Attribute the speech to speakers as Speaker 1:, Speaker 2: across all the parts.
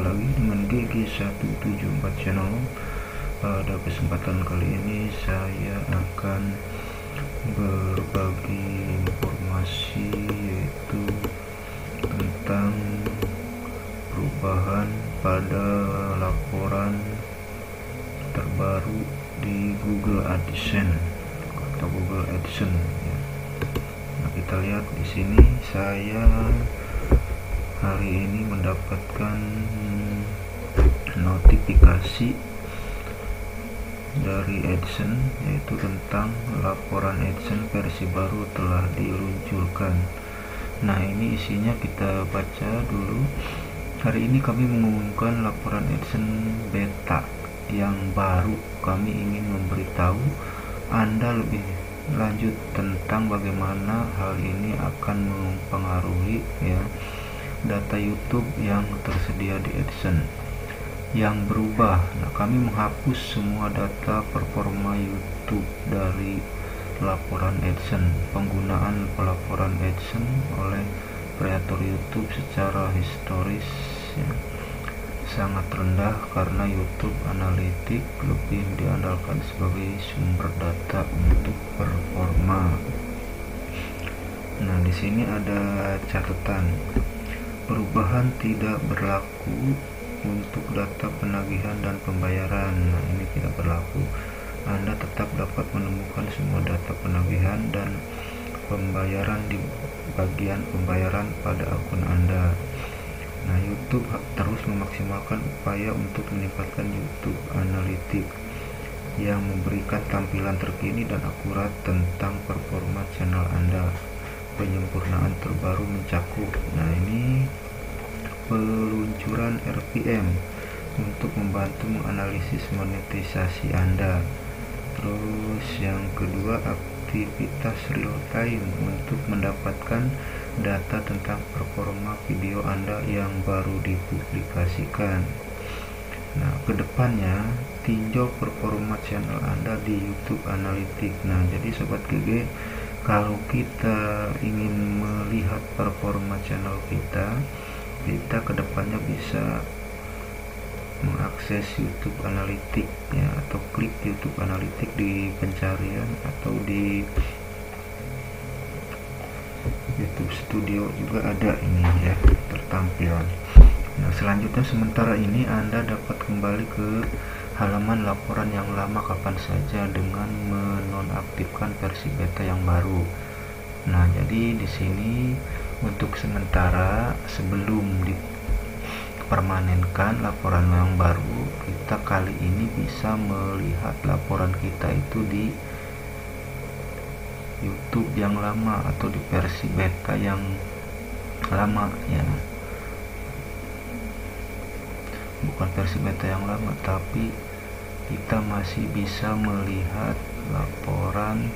Speaker 1: Berjumpa lagi dengan GG174 channel. Pada kesempatan kali ini saya akan berbagi informasi, yaitu tentang perubahan pada laporan terbaru di Google AdSense atau Google AdSense ya. Nah, kita lihat di sini saya hari ini mendapatkan notifikasi dari AdSense, yaitu tentang laporan AdSense versi baru telah diluncurkan. Nah, ini isinya kita baca dulu. Hari ini kami mengumumkan laporan AdSense beta yang baru. Kami ingin memberitahu Anda lebih lanjut tentang bagaimana hal ini akan mempengaruhi data YouTube yang tersedia di AdSense yang berubah. Nah, kami menghapus semua data performa YouTube dari laporan AdSense. Penggunaan pelaporan AdSense oleh kreator YouTube secara historis sangat rendah karena YouTube Analytics lebih diandalkan sebagai sumber data untuk performa. Nah, di sini ada catatan. Perubahan tidak berlaku untuk data penagihan dan pembayaran. Nah, ini tidak berlaku. Anda tetap dapat menemukan semua data penagihan dan pembayaran di bagian pembayaran pada akun Anda. Nah, YouTube terus memaksimalkan upaya untuk meningkatkan YouTube Analytics yang memberikan tampilan terkini dan akurat tentang performa channel Anda. Penyempurnaan terbaru mencakup, nah ini peluncuran RPM untuk membantu menganalisis monetisasi Anda. Terus yang kedua, aktivitas real time untuk mendapatkan data tentang performa video Anda yang baru dipublikasikan. Nah, kedepannya tinjau performa channel Anda di YouTube Analytics. Nah, jadi sobat GG, kalau kita ingin melihat performa channel kita kedepannya bisa mengakses YouTube Analytics ya, atau klik YouTube Analytics di pencarian atau di YouTube Studio juga ada ini ya, tertampil. Nah, selanjutnya sementara ini Anda dapat kembali ke halaman laporan yang lama kapan saja dengan menonaktifkan versi beta yang baru. Nah, jadi di sini untuk sementara sebelum dipermanenkan laporan yang baru, kita kali ini bisa melihat laporan kita itu di YouTube yang lama atau di versi beta yang lama ya. Bukan versi beta yang lama, tapi kita masih bisa melihat laporan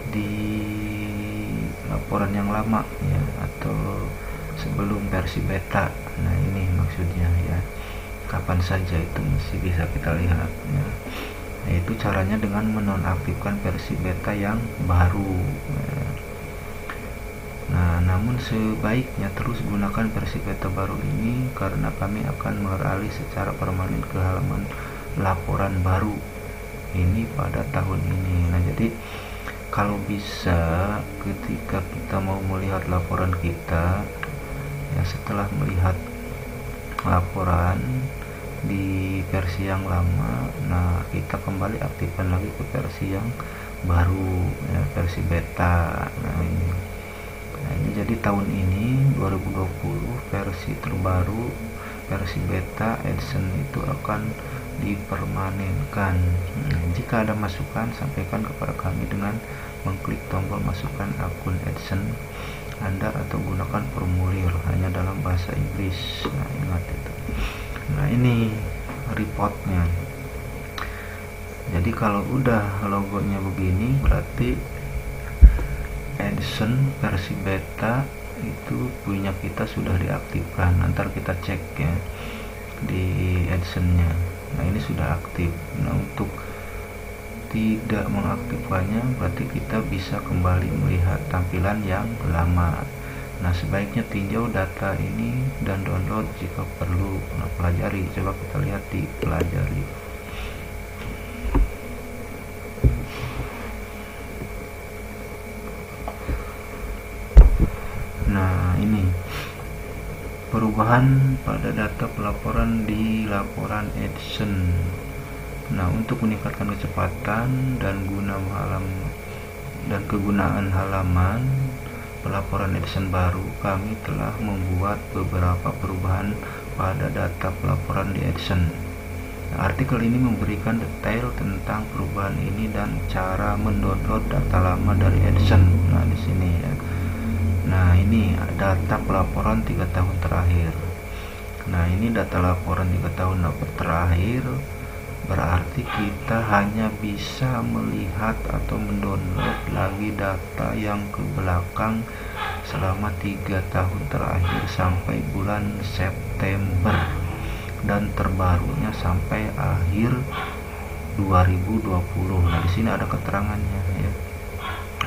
Speaker 1: di laporan yang lama ya, atau sebelum versi beta. Nah, ini maksudnya ya, kapan saja itu masih bisa kita lihat ya. Yaitu caranya dengan menonaktifkan versi beta yang baru ya. Nah, namun sebaiknya terus gunakan versi beta baru ini karena kami akan beralih secara permanen ke halaman laporan baru ini pada tahun ini. Nah, jadi kalau bisa ketika kita mau melihat laporan kita ya, setelah melihat laporan di versi yang lama, nah kita kembali aktifkan lagi ke versi yang baru ya, versi beta. Nah, ini jadi tahun ini 2020 versi terbaru, versi beta AdSense itu akan dipermanenkan. Nah, jika ada masukan, sampaikan kepada kami dengan mengklik tombol masukkan akun AdSense Anda atau gunakan formulir hanya dalam bahasa Inggris. Nah, ingat itu. Nah, ini reportnya. Jadi kalau udah logonya begini, berarti AdSense versi beta itu punya kita sudah diaktifkan. Nanti kita cek ya di AdSense-nya. Nah, ini sudah aktif. Nah, untuk tidak mengaktifkannya berarti kita bisa kembali melihat tampilan yang lama. Nah, sebaiknya tinjau data ini dan download jika perlu. Nah, pelajari, coba kita lihat di pelajari. Nah, ini perubahan pada data pelaporan di laporan AdSense. Nah, untuk meningkatkan kecepatan dan kegunaan halaman pelaporan AdSense baru, kami telah membuat beberapa perubahan pada data pelaporan di AdSense. Nah, artikel ini memberikan detail tentang perubahan ini dan cara mendownload data lama dari AdSense. Nah, di sini ya. Nah, ini data pelaporan 3 tahun terakhir. Nah, ini data laporan 3 tahun terakhir, berarti kita hanya bisa melihat atau mendownload lagi data yang ke belakang selama 3 tahun terakhir sampai bulan September, dan terbarunya sampai akhir 2020. Nah, di sini ada keterangannya ya.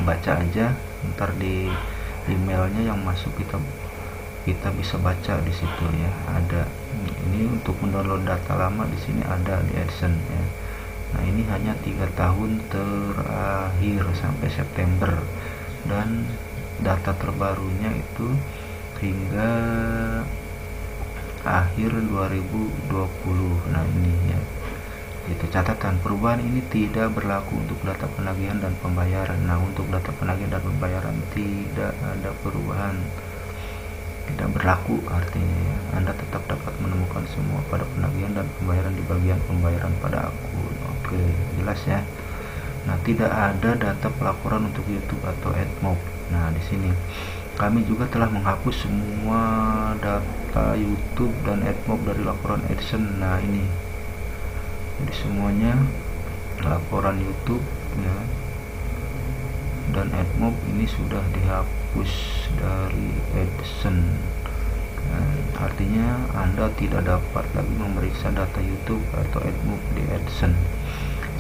Speaker 1: Baca aja, ntar di emailnya yang masuk kita bisa baca di situ ya. Ada ini untuk mendownload data lama, di sini ada di AdSense ya. Nah, ini hanya 3 tahun terakhir sampai September, dan data terbarunya itu hingga akhir 2020. Nah, ini ya. Itu catatan, perubahan ini tidak berlaku untuk data penagihan dan pembayaran. Nah, untuk data penagihan dan pembayaran tidak ada perubahan, tidak berlaku artinya ya. Anda tetap dapat menemukan semua pada penagihan dan pembayaran di bagian pembayaran pada akun. Oke, jelas ya. Nah, tidak ada data pelaporan untuk YouTube atau AdMob. Nah, di sini kami juga telah menghapus semua data YouTube dan AdMob dari laporan AdSense. Nah, ini jadi semuanya laporan YouTube ya dan AdMob ini sudah dihapus dari AdSense. Nah, artinya Anda tidak dapat lagi memeriksa data YouTube atau AdMob di AdSense.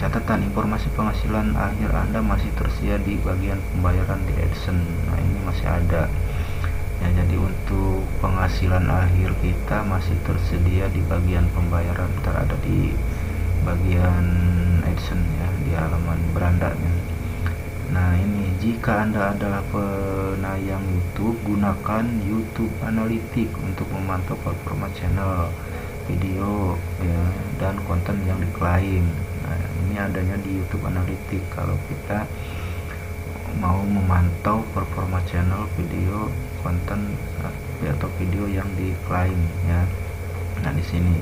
Speaker 1: Catatan, informasi penghasilan akhir Anda masih tersedia di bagian pembayaran di AdSense. Nah, ini masih ada ya. Jadi untuk penghasilan akhir kita masih tersedia di bagian pembayaran, ada di bagian AdSense ya, di halaman berandanya. Nah, ini jika Anda adalah penayang YouTube, gunakan YouTube Analytics untuk memantau performa channel, video ya, dan konten yang diklaim. Nah, ini adanya di YouTube Analytics kalau kita mau memantau performa channel, video, konten atau video yang diklaim ya. Nah, di sini.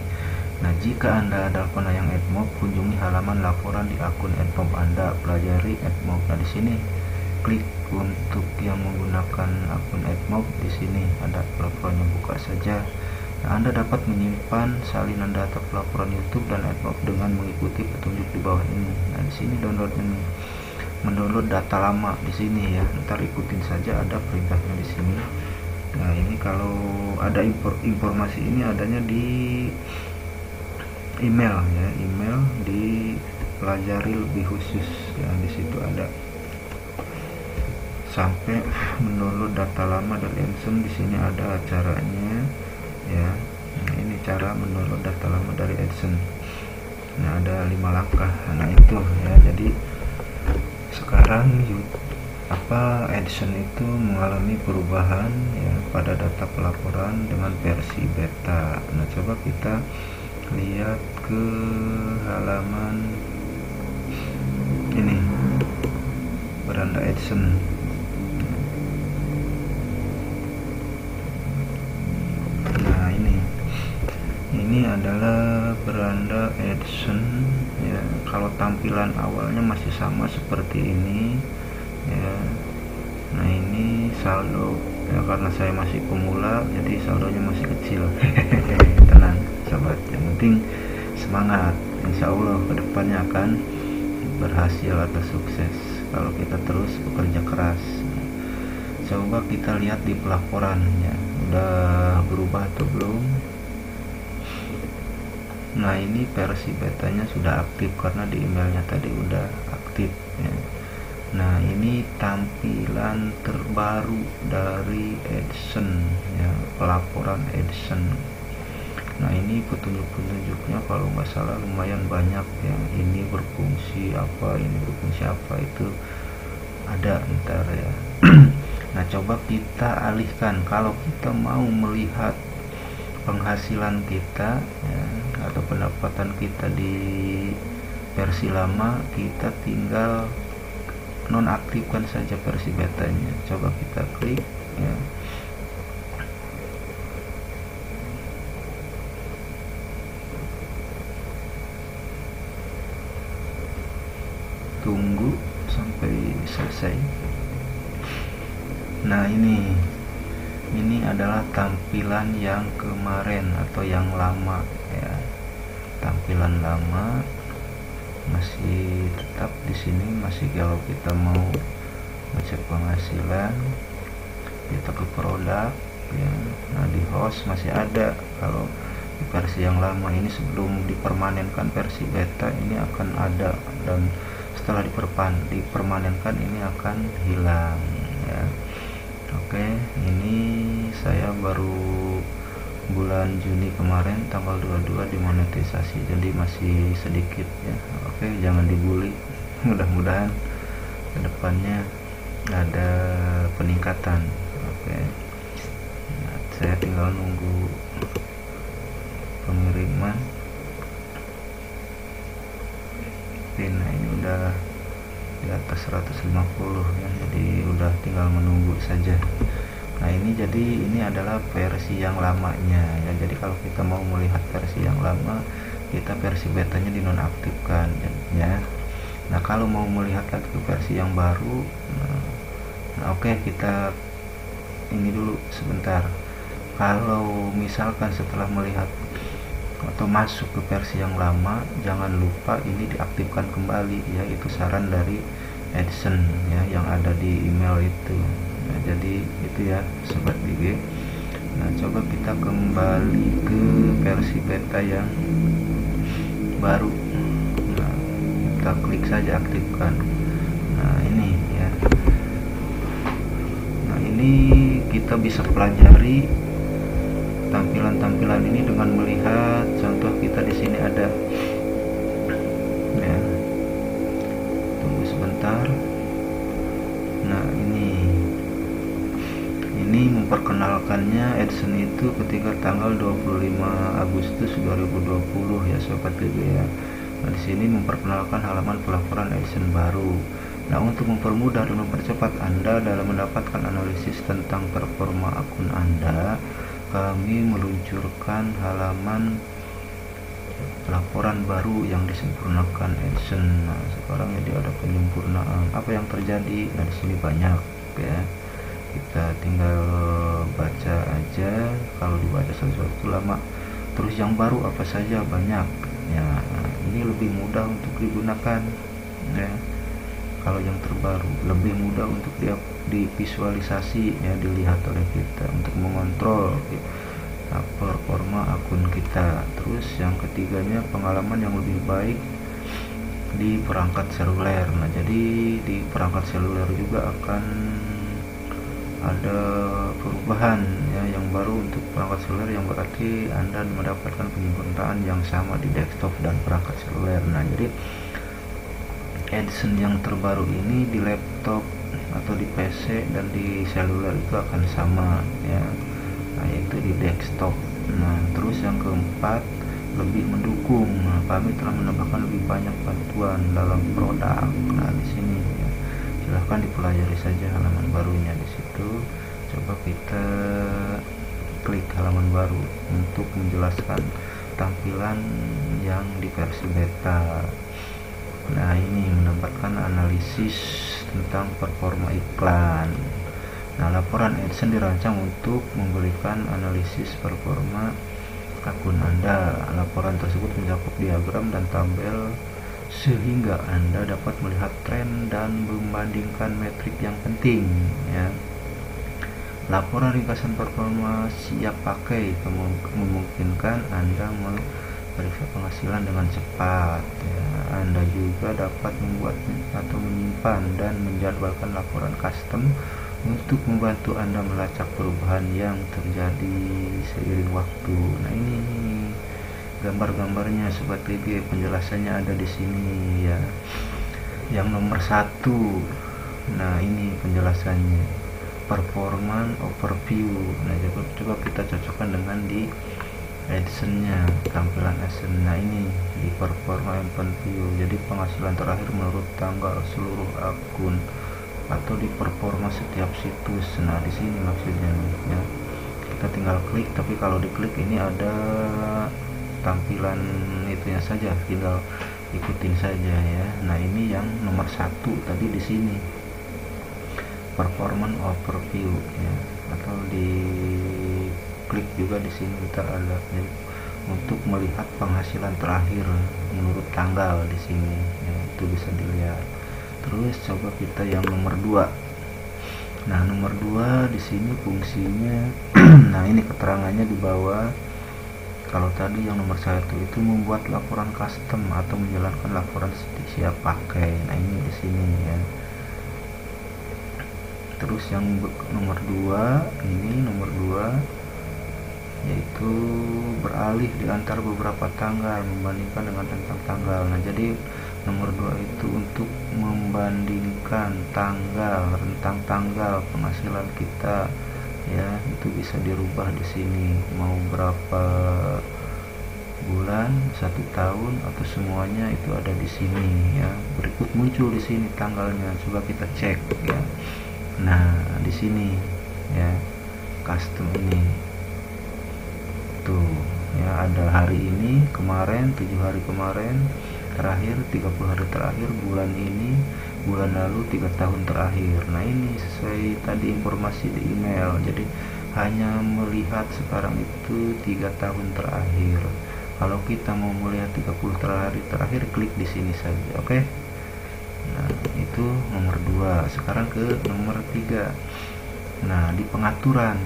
Speaker 1: Nah, jika Anda adalah penayang AdMob, kunjungi halaman laporan di akun AdMob Anda, pelajari AdMob. Nah, di sini klik untuk yang menggunakan akun AdMob, di sini ada pelaporannya, buka saja. Nah, Anda dapat menyimpan salinan data pelaporan YouTube dan AdMob dengan mengikuti petunjuk di bawah ini. Nah, di sini download ini, mendownload data lama di sini ya. Ntar ikutin saja, ada perintahnya di sini. Nah, ini kalau ada informasi ini adanya di email ya, email di pelajari lebih khusus ya. Di situ ada sampai mendownload data lama dari AdSense. Di sini ada caranya ya. Nah, ini cara mendownload data lama dari AdSense. Nah, ada 5 langkah. Nah, itu ya. Jadi sekarang AdSense itu mengalami perubahan ya pada data pelaporan dengan versi beta. Nah, coba kita lihat ke halaman ini, beranda AdSense. Nah, ini adalah beranda AdSense ya. Kalau tampilan awalnya masih sama seperti ini ya. Nah, ini saldo ya, karena saya masih pemula jadi saldonya masih kecil. Tenang sobat, yang penting semangat, insya Allah kedepannya akan berhasil atau sukses kalau kita terus bekerja keras. Coba kita lihat di pelaporannya, udah berubah atau belum. Nah, ini versi betanya sudah aktif karena di emailnya tadi udah aktif ya. Nah, ini tampilan terbaru dari AdSense ya, pelaporan AdSense. Nah, ini petunjuk-petunjuknya kalau nggak salah lumayan banyak ya. Ini berfungsi apa, ini berfungsi apa, itu ada ntar ya. Nah, coba kita alihkan. Kalau kita mau melihat penghasilan kita ya, atau pendapatan kita di versi lama, kita tinggal nonaktifkan saja versi betanya. Coba kita klik ya. Tunggu sampai selesai. Nah, ini adalah tampilan yang kemarin atau yang lama ya. Tampilan lama masih tetap di sini, masih kalau kita mau ngecek penghasilan kita ke produk ya. Nah, di host masih ada. Kalau di versi yang lama ini sebelum dipermanenkan versi beta ini akan ada, dan setelah dipermanenkan ini akan hilang ya. Oke, ini saya baru bulan Juni kemarin tanggal 22 dimonetisasi, jadi masih sedikit ya. Oke, jangan dibully. Mudah-mudahan kedepannya ada peningkatan. Oke, nah, saya tinggal nunggu pengiriman. Oke, nah ini udah di atas 150 ya, jadi udah tinggal menunggu saja. Nah, ini adalah versi yang lamanya ya. Jadi kalau kita mau melihat versi yang lama, kita versi betanya dinonaktifkan ya. Nah, kalau mau melihat lagi ke versi yang baru, nah oke, kita ini dulu sebentar. Kalau misalkan setelah melihat atau masuk ke versi yang lama, jangan lupa ini diaktifkan kembali ya. Itu saran dari AdSense ya, yang ada di email itu. Nah, jadi itu ya sobat BG. Nah, coba kita kembali ke versi beta yang baru. Nah, kita klik saja aktifkan. Nah, ini ya. Nah, ini kita bisa pelajari tampilan-tampilan ini dengan melihat contoh kita di sini ada ya. Tunggu sebentar. Nah, ini memperkenalkannya AdSense itu ketika tanggal 25 Agustus 2020 ya sobat BG ya. Nah, di sini memperkenalkan halaman pelaporan AdSense baru. Nah, untuk mempermudah dan mempercepat Anda dalam mendapatkan analisis tentang performa akun Anda, kami meluncurkan halaman laporan baru yang disempurnakan AdSense. Nah, sekarang jadi ada penyempurnaan. Apa yang terjadi? Nah, di sini banyak ya. Kita tinggal baca aja. Kalau dibaca sesuatu lama. Terus yang baru apa saja? Banyak. Ya, ini lebih mudah untuk digunakan ya. Kalau yang terbaru lebih mudah untuk divisualisasi ya, dilihat oleh kita untuk mengontrol performa akun kita. Terus yang ketiganya pengalaman yang lebih baik di perangkat seluler. Nah, jadi di perangkat seluler juga akan ada perubahan ya, yang baru untuk perangkat seluler, yang berarti Anda mendapatkan penyempurnaan yang sama di desktop dan perangkat seluler. Nah, jadi AdSense yang terbaru ini di laptop atau di PC dan di seluler itu akan sama ya. Nah, yaitu di desktop. Nah, terus yang keempat, lebih mendukung. Nah, kami telah menambahkan lebih banyak bantuan dalam produk. Nah, di sini ya, silahkan dipelajari saja halaman barunya di situ. Coba kita klik halaman baru untuk menjelaskan tampilan yang di versi beta. Nah, ini mendapatkan analisis tentang performa iklan. Nah, laporan AdSense dirancang untuk memberikan analisis performa akun Anda. Laporan tersebut mencakup diagram dan tabel sehingga Anda dapat melihat tren dan membandingkan metrik yang penting ya. Laporan ringkasan performa siap pakai memungkinkan Anda periksa penghasilan dengan cepat ya. Anda juga dapat membuat atau menyimpan dan menjadwalkan laporan custom untuk membantu Anda melacak perubahan yang terjadi seiring waktu. Nah, ini gambar-gambarnya Sobat PB, penjelasannya ada di sini ya. Yang nomor 1, nah ini penjelasannya, performance overview. Nah, coba kita cocokkan dengan di AdSense-nya, tampilan AdSense. Nah, ini di performance overview, jadi penghasilan terakhir menurut tanggal seluruh akun atau di performa setiap situs. Nah, di sini maksudnya ya. Kita tinggal klik, tapi kalau diklik ini ada tampilan itunya saja, tinggal ikutin saja ya. Nah, ini yang nomor 1 tadi di sini, performance overview ya, atau di klik juga di sini kita ada ya, untuk melihat penghasilan terakhir menurut tanggal di sini ya, itu bisa dilihat. Terus coba kita yang nomor 2. Nah, nomor 2 di sini fungsinya nah, ini keterangannya di bawah. Kalau tadi yang nomor 1 itu membuat laporan custom atau menjalankan laporan siap pakai. Nah, ini di sini ya. Terus yang nomor 2, ini nomor 2 yaitu beralih di antara beberapa tanggal membandingkan dengan tentang tanggal. Nah, jadi nomor 2 itu untuk membandingkan tanggal, rentang tanggal penghasilan kita ya. Itu bisa dirubah di sini, mau berapa bulan, 1 tahun atau semuanya, itu ada di sini ya. Berikut muncul di sini tanggalnya, coba kita cek ya. Nah, di sini ya, custom ini tuh ya, ada hari ini, kemarin, 7 hari kemarin terakhir, 30 hari terakhir, bulan ini, bulan lalu, 3 tahun terakhir. Nah, ini sesuai tadi informasi di email, jadi hanya melihat sekarang itu 3 tahun terakhir. Kalau kita mau melihat 30 hari terakhir, klik di sini saja. Oke. Nah, itu nomor 2. Sekarang ke nomor 3. Nah, di pengaturan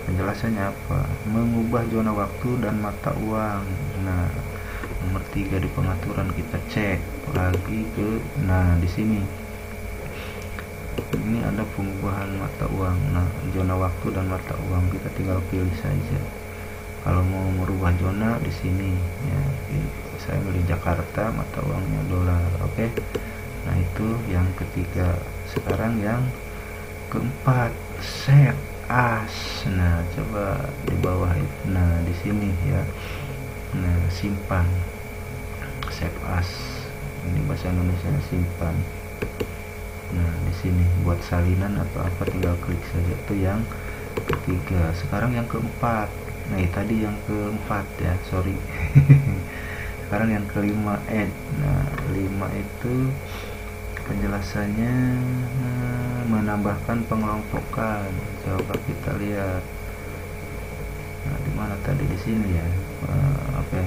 Speaker 1: penjelasannya apa? Mengubah zona waktu dan mata uang. Nah, nomor 3 di pengaturan kita cek lagi ke, nah di sini ini ada pengubahan mata uang. Nah, zona waktu dan mata uang kita tinggal pilih saja. Kalau mau merubah zona di sini ya, saya milih Jakarta, mata uangnya dolar. Oke. Nah, itu yang ketiga. Sekarang yang keempat, save as. Nah, coba di bawah itu. Nah, di sini ya. Nah, simpan, save as, ini bahasa Indonesia, simpan. Nah, di sini buat salinan atau apa tinggal klik saja. Itu yang ketiga. Sekarang yang keempat. Nah, tadi yang keempat ya, sorry. Sekarang yang kelima, add. Nah, 5 itu penjelasannya menambahkan pengelompokan. Coba kita lihat. Nah, di mana tadi, di sini ya. Oke,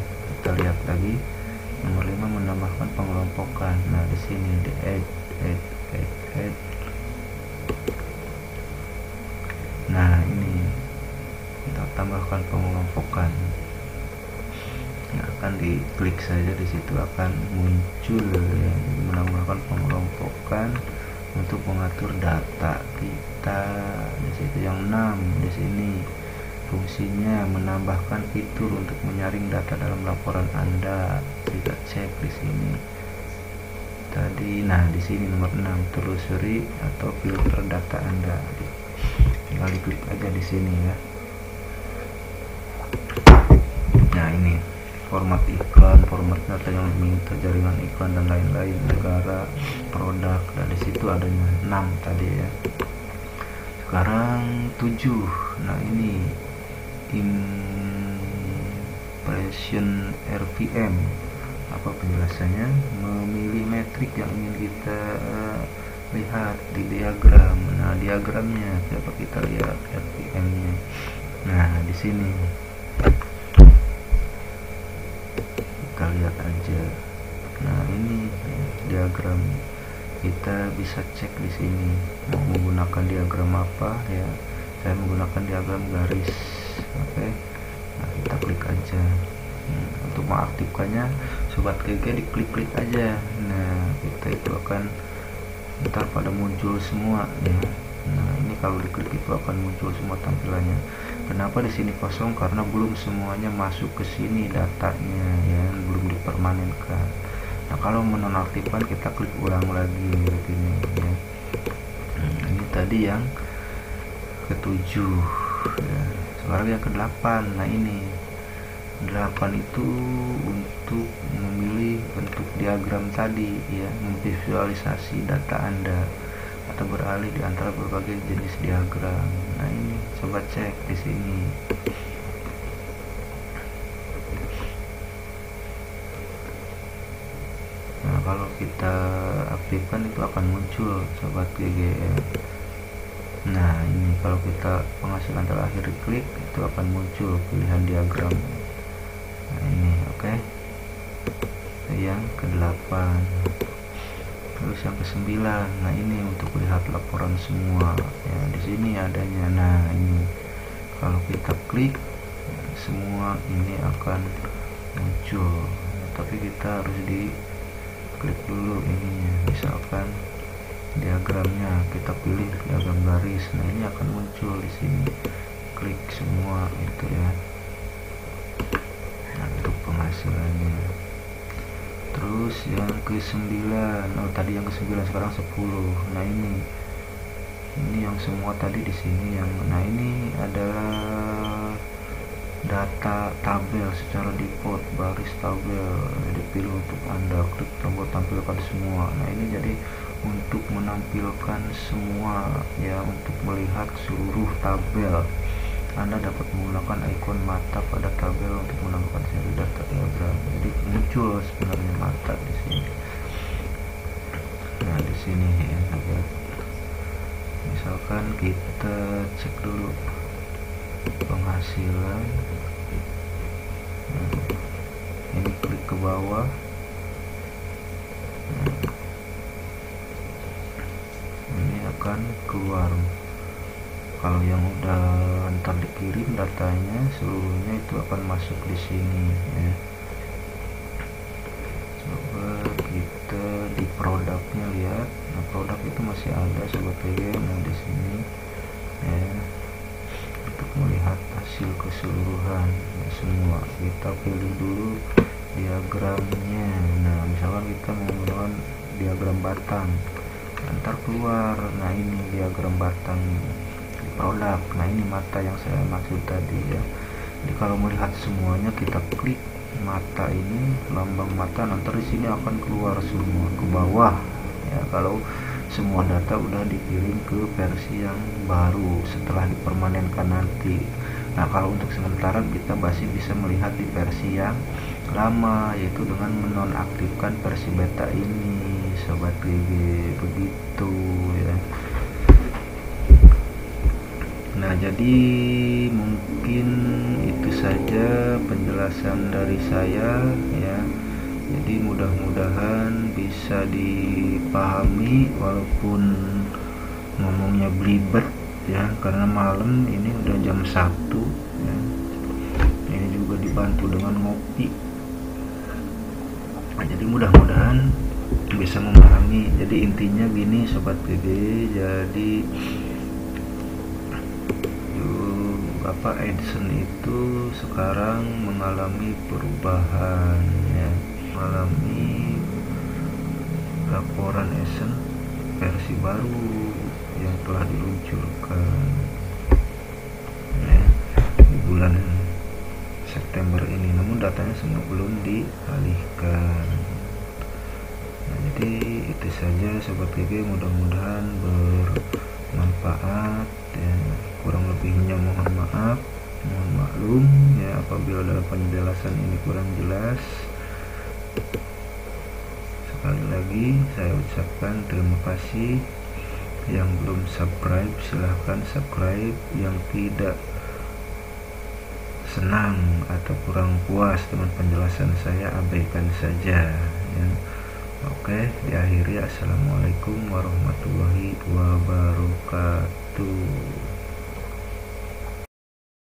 Speaker 1: kita lihat lagi. Nomor 5 menambahkan pengelompokan. Nah, di sini di add. Nah, ini kita tambahkan pengelompokan. Nah, akan diklik saja, di situ akan muncul ya, menambahkan pengelompokan untuk mengatur data kita. Di situ yang 6 di sini. Fungsinya menambahkan fitur untuk menyaring data dalam laporan Anda. Kita cek di sini. Tadi, nah di sini nomor 6, telusuri atau filter data Anda. Tinggal diklik aja di sini ya. Nah, ini format iklan, format data yang diminta, jaringan iklan dan lain-lain, negara, produk. Dan di situ adanya 6 tadi ya. Sekarang 7. Nah, ini impression RPM. Apa penjelasannya? Memilih metrik yang ingin kita lihat di diagram. Nah, diagramnya coba kita lihat RPM-nya. Nah, di sini kita lihat aja. Nah, ini ya, diagram. Kita bisa cek di sini mau menggunakan diagram apa ya. Saya menggunakan diagram garis. Oke. Nah, kita klik aja. Untuk mengaktifkannya sobat GG diklik-klik aja. Nah kita itu akan ntar pada muncul semua ya. Nah ini kalau diklik itu akan muncul semua tampilannya. Kenapa di sini kosong? Karena belum semuanya masuk ke sini datanya ya, belum dipermanenkan. Nah kalau menonaktifkan kita klik ulang lagi begini ya. Ini tadi yang ke-7 ya. Sekarang yang ke-8. Nah ini 8 itu untuk memilih bentuk diagram tadi ya, memvisualisasi data Anda atau beralih di antara berbagai jenis diagram. Nah ini coba cek di sini. Nah kalau kita aktifkan itu akan muncul sobat GGM. Nah ini kalau kita penghasilan terakhir klik itu akan muncul pilihan diagram. Nah ini oke. Yang ke-8. Terus yang ke-9. Nah ini untuk lihat laporan semua ya, di sini adanya. Nah ini kalau kita klik semua ini akan muncul. Nah, tapi kita harus diklik dulu ininya, misalkan diagramnya kita pilih diagram garis. Nah ini akan muncul di sini, klik semua itu ya. Nah, untuk penghasilannya. Terus yang ke-9, oh tadi yang ke-9 sekarang 10. Nah ini yang semua tadi di sini yang, nah ini adalah data tabel secara default, baris tabel dipilih untuk Anda, klik tombol tampilkan semua. Nah ini jadi untuk menampilkan semua ya, untuk melihat seluruh tabel. Anda dapat menggunakan ikon mata pada tabel untuk menambahkan seri data diagram. Jadi muncul sebenarnya mata di sini. Nah di sini ya, misalkan kita cek dulu penghasilan. Nah, ini klik ke bawah. Nah, ini akan keluar. Kalau yang udah ntar dikirim datanya seluruhnya itu akan masuk di sini ya. Coba kita di produknya lihat. Nah produk itu masih ada sobat GG. Nah di sini ya, untuk melihat hasil keseluruhan ya, semua kita pilih dulu diagramnya. Nah misalkan kita menggunakan diagram batang, ntar keluar. Nah ini diagram batang produk. Nah ini mata yang saya maksud tadi ya. Jadi kalau melihat semuanya kita klik mata ini, lambang mata, nanti di sini akan keluar semua ke bawah ya. Kalau semua data udah dikirim ke versi yang baru setelah dipermanenkan nanti. Nah kalau untuk sementara kita masih bisa melihat di versi yang lama, yaitu dengan menonaktifkan versi beta ini sobat GG, begitu ya. Nah jadi mungkin itu saja penjelasan dari saya ya. Jadi mudah-mudahan bisa dipahami walaupun ngomongnya belibet ya, karena malam ini udah jam 1 ya. Ini juga dibantu dengan ngopi. Nah, jadi mudah-mudahan bisa memahami. Jadi intinya gini sobat GG, jadi AdSense itu sekarang mengalami perubahan ya, mengalami laporan AdSense versi baru yang telah diluncurkan ya, di bulan September ini, namun datanya semua belum dialihkan. Nah jadi itu saja sobat GG, mudah-mudahan bermanfaat ya. Kurang lebihnya mohon maaf, mohon maklum ya apabila dalam penjelasan ini kurang jelas. Sekali lagi saya ucapkan terima kasih. Yang belum subscribe silahkan subscribe. Yang tidak senang atau kurang puas dengan penjelasan saya abaikan saja ya. Oke, diakhiri assalamualaikum warahmatullahi wabarakatuh.